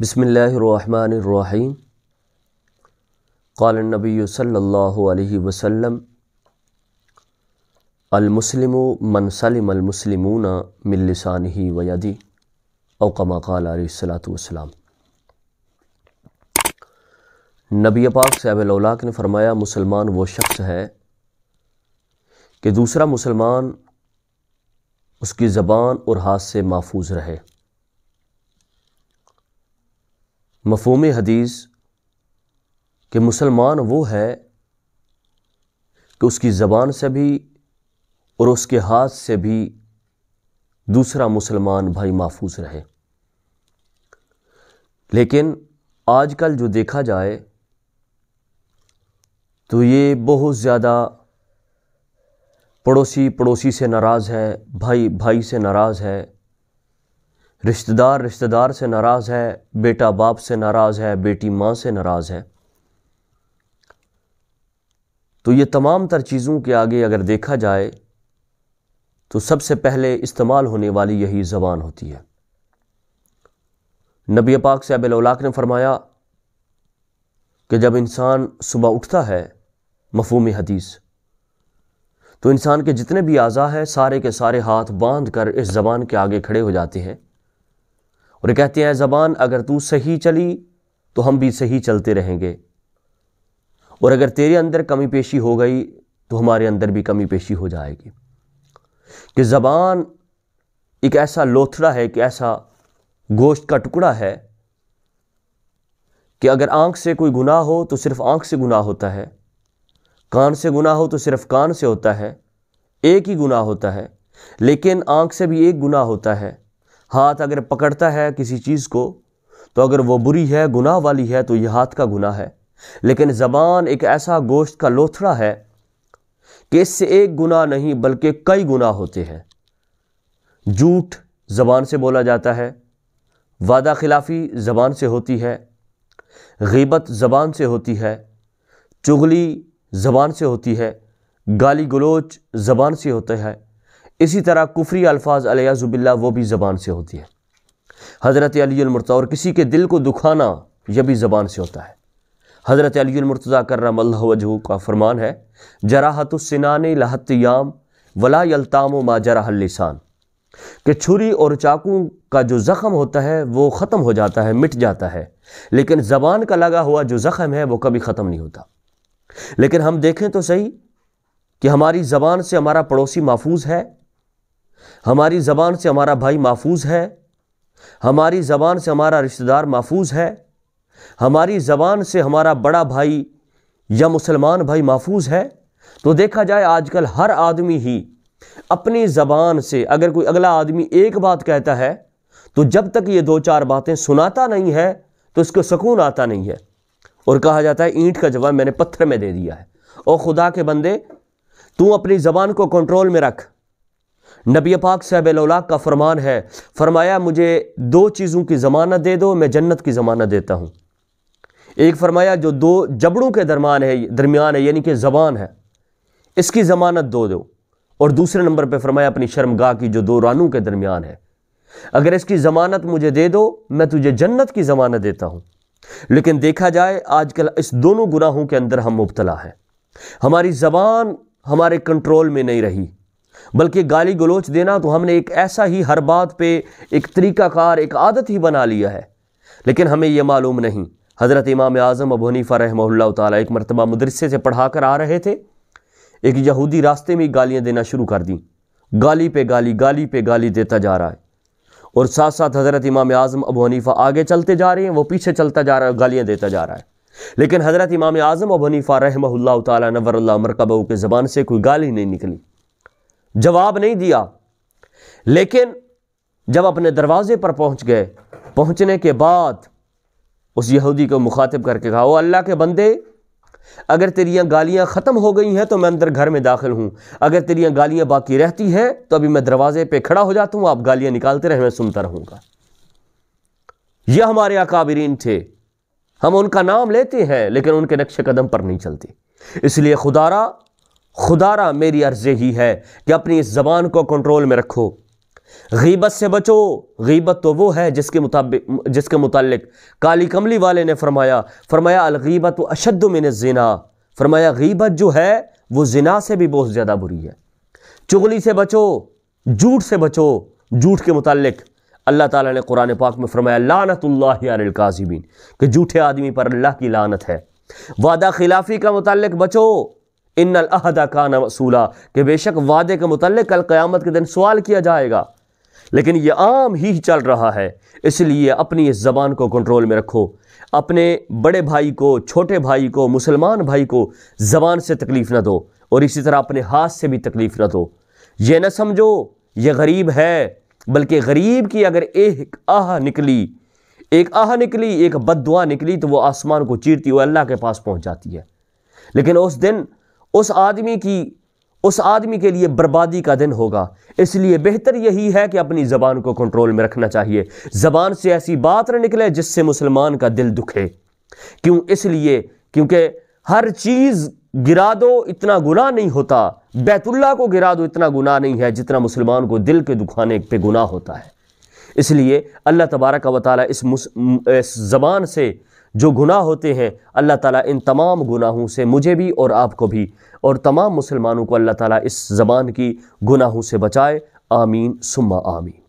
بسم اللہ الرحمن الرحیم قال النبی صلی اللہ علیہ وسلم المسلم من سلم المسلمون من لسانہ و یدہ او کما قال علیہ الصلوۃ والسلام۔ نبی پاک صاحب الاولاق نے فرمایا مسلمان وہ شخص ہے کہ دوسرا مسلمان اس کی زبان اور ہاتھ سے محفوظ رہے۔ مفہوم حدیث کہ مسلمان وہ ہے کہ اس کی زبان سے بھی اور اس کے ہاتھ سے بھی دوسرا مسلمان بھائی محفوظ رہے۔ لیکن آج کل جو دیکھا جائے تو یہ بہت زیادہ پڑوسی سے ناراض ہے، بھائی سے ناراض ہے، رشتہ دار سے ناراض ہے، بیٹا باپ سے ناراض ہے، بیٹی ماں سے ناراض ہے۔ تو یہ تمام تر چیزوں کے آگے اگر دیکھا جائے تو سب سے پہلے استعمال ہونے والی یہی زبان ہوتی ہے۔ نبی پاک صاحب الاولاق نے فرمایا کہ جب انسان صبح اٹھتا ہے، مفہوم حدیث، تو انسان کے جتنے بھی اعضاء ہیں سارے کے سارے ہاتھ باندھ کر اس زبان کے آگے کھڑے ہو جاتے ہیں اور یہ کہتے ہیں زبان اگر تو صحیح چلی تو ہم بھی صحیح چلتے رہیں گے، اور اگر تیرے اندر کمی پیشی ہو گئی تو ہمارے اندر بھی کمی پیشی ہو جائے گی۔ کہ زبان ایک ایسا لوتھڑا ہے، ایک ایسا گوشت کا ٹکڑا ہے کہ اگر آنکھ سے کوئی گناہ ہو تو صرف آنکھ سے گناہ ہوتا ہے، کان سے گناہ ہو تو صرف کان سے ہوتا ہے، ایک ہی گناہ ہوتا ہے۔ لیکن آنکھ سے بھی ایک گناہ ہوتا ہے۔ ہاتھ اگر پکڑتا ہے کسی چیز کو تو اگر وہ بری ہے، گناہ والی ہے، تو یہ ہاتھ کا گناہ ہے۔ لیکن زبان ایک ایسا گوشت کا لوتھڑا ہے کہ اس سے ایک گناہ نہیں بلکہ کئی گناہ ہوتے ہیں۔ جھوٹ زبان سے بولا جاتا ہے، وعدہ خلافی زبان سے ہوتی ہے، غیبت زبان سے ہوتی ہے، چغلی زبان سے ہوتی ہے، گالی گلوچ زبان سے ہوتا ہے، اسی طرح کفری الفاظ علیہ باللہ وہ بھی زبان سے ہوتی ہے۔ حضرت علی المرتضیٰ اور کسی کے دل کو دکھانا یہ بھی زبان سے ہوتا ہے۔ حضرت علی المرتضیٰ کرم اللہ وجہہ کا فرمان ہے جراحت السنان لحت یام ولا یلتام ما جرح اللسان، کہ چھری اور چاقو کا جو زخم ہوتا ہے وہ ختم ہو جاتا ہے، مٹ جاتا ہے، لیکن زبان کا لگا ہوا جو زخم ہے وہ کبھی ختم نہیں ہوتا۔ لیکن ہم دیکھیں تو صحیح کہ ہماری زبان سے ہمارا پڑوسی محفوظ ہے، ہماری زبان سے ہمارا بھائی محفوظ ہے، ہماری زبان سے ہمارا رشتہ دار محفوظ ہے، ہماری زبان سے ہمارا بڑا بھائی یا مسلمان بھائی محفوظ ہے۔ تو دیکھا جائے آج کل ہر آدمی ہی اپنی زبان سے اگر کوئی اگلا آدمی ایک بات کہتا ہے تو جب تک یہ دو چار باتیں سناتا نہیں ہے تو اس کو سکون آتا نہیں ہے، اور کہا جاتا ہے اینٹ کا جواب میں نے پتھر میں دے دیا ہے۔ او خدا کے بندے، تو اپنی زبان کو کنٹرول میں رکھ۔ نبی پاک صاحب الاولاق کا فرمان ہے، فرمایا مجھے دو چیزوں کی ضمانت دے دو میں جنت کی ضمانت دیتا ہوں۔ ایک فرمایا جو دو جبڑوں کے درمیان ہے یعنی کہ زبان ہے، اس کی ضمانت دو، اور دوسرے نمبر پہ فرمایا اپنی شرمگاہ کی جو دو رانوں کے درمیان ہے، اگر اس کی ضمانت مجھے دے دو میں تجھے جنت کی ضمانت دیتا ہوں۔ لیکن دیکھا جائے آج کل اس دونوں گناہوں کے اندر ہم مبتلا ہیں۔ ہماری زبان ہمارے کنٹرول میں نہیں رہی، بلکہ گالی گلوچ دینا تو ہم نے ایک ایسا ہی ہر بات پہ ایک طریقہ کار، ایک عادت ہی بنا لیا ہے، لیکن ہمیں یہ معلوم نہیں۔ حضرت امام اعظم ابو حنیفہ رحمہ اللہ تعالیٰ ایک مرتبہ مدرسے سے پڑھا کر آ رہے تھے، ایک یہودی راستے میں گالیاں دینا شروع کر دیں، گالی پہ گالی دیتا جا رہا ہے، اور ساتھ ساتھ حضرت امام اعظم ابو حنیفہ آگے چلتے جا رہے ہیں، وہ پیچھے چلتا جا رہا ہے، گالیاں دیتا جا رہا ہے۔ لیکن حضرت امام اعظم ابو حنیفہ رحمہ اللہ تعالیٰ نور اللہ مرکبہ کے زبان سے کوئی گالی نہیں نکلی، جواب نہیں دیا۔ لیکن جب اپنے دروازے پر پہنچ گئے، پہنچنے کے بعد اس یہودی کو مخاطب کر کے کہا، او اللہ کے بندے، اگر تیریاں گالیاں ختم ہو گئی ہیں تو میں اندر گھر میں داخل ہوں، اگر تیریاں گالیاں باقی رہتی ہیں تو ابھی میں دروازے پہ کھڑا ہو جاتا ہوں، آپ گالیاں نکالتے رہیں، میں سنتا رہوں گا۔ یہ ہمارے اکابرین تھے، ہم ان کا نام لیتے ہیں لیکن ان کے نقش قدم پر نہیں چلتے۔ اس لیے خدا را میری عرض ہی ہے کہ اپنی اس زبان کو کنٹرول میں رکھو۔ غیبت سے بچو، غیبت تو وہ ہے جس کے متعلق کالی کملی والے نے فرمایا الغیبت اشد من الزنا، فرمایا غیبت جو ہے وہ زنا سے بھی بہت زیادہ بری ہے۔ چغلی سے بچو، جھوٹ سے بچو، جھوٹ کے متعلق اللہ تعالیٰ نے قرآن پاک میں فرمایا لعنت اللہ علی الکاذبین، کہ جھوٹے آدمی پر اللہ کی لعنت ہے۔ وعدہ خلافی کا متعلق بچو، ان العہد کان مسئولا، کہ بے شک وعدے کے متعلق کل قیامت کے دن سوال کیا جائے گا، لیکن یہ عام ہی چل رہا ہے۔ اس لیے اپنی اس زبان کو کنٹرول میں رکھو، اپنے بڑے بھائی کو، چھوٹے بھائی کو، مسلمان بھائی کو زبان سے تکلیف نہ دو، اور اسی طرح اپنے ہاتھ سے بھی تکلیف نہ دو۔ یہ نہ سمجھو یہ غریب ہے، بلکہ غریب کی اگر ایک آہ نکلی، ایک بد دعا نکلی تو وہ آسمان کو چیرتی ہوئے اللہ کے پاس پہنچ جاتی ہے، لیکن اس دن اس آدمی کے لیے بربادی کا دن ہوگا۔ اس لیے بہتر یہی ہے کہ اپنی زبان کو کنٹرول میں رکھنا چاہیے، زبان سے ایسی بات نہ نکلے جس سے مسلمان کا دل دکھے۔ کیوں؟ اس لیے کیونکہ ہر چیز گرا دو اتنا گناہ نہیں ہوتا، بیت اللہ کو گرا دو اتنا گناہ نہیں ہے جتنا مسلمان کو دل کے دکھانے پہ گناہ ہوتا ہے۔ اس لیے اللہ تبارک و تعالیٰ اس زبان سے جو گناہ ہوتے ہیں، اللہ تعالیٰ ان تمام گناہوں سے مجھے بھی اور آپ کو بھی اور تمام مسلمانوں کو اللہ تعالیٰ اس زبان کی گناہوں سے بچائے۔ آمین ثم آمین۔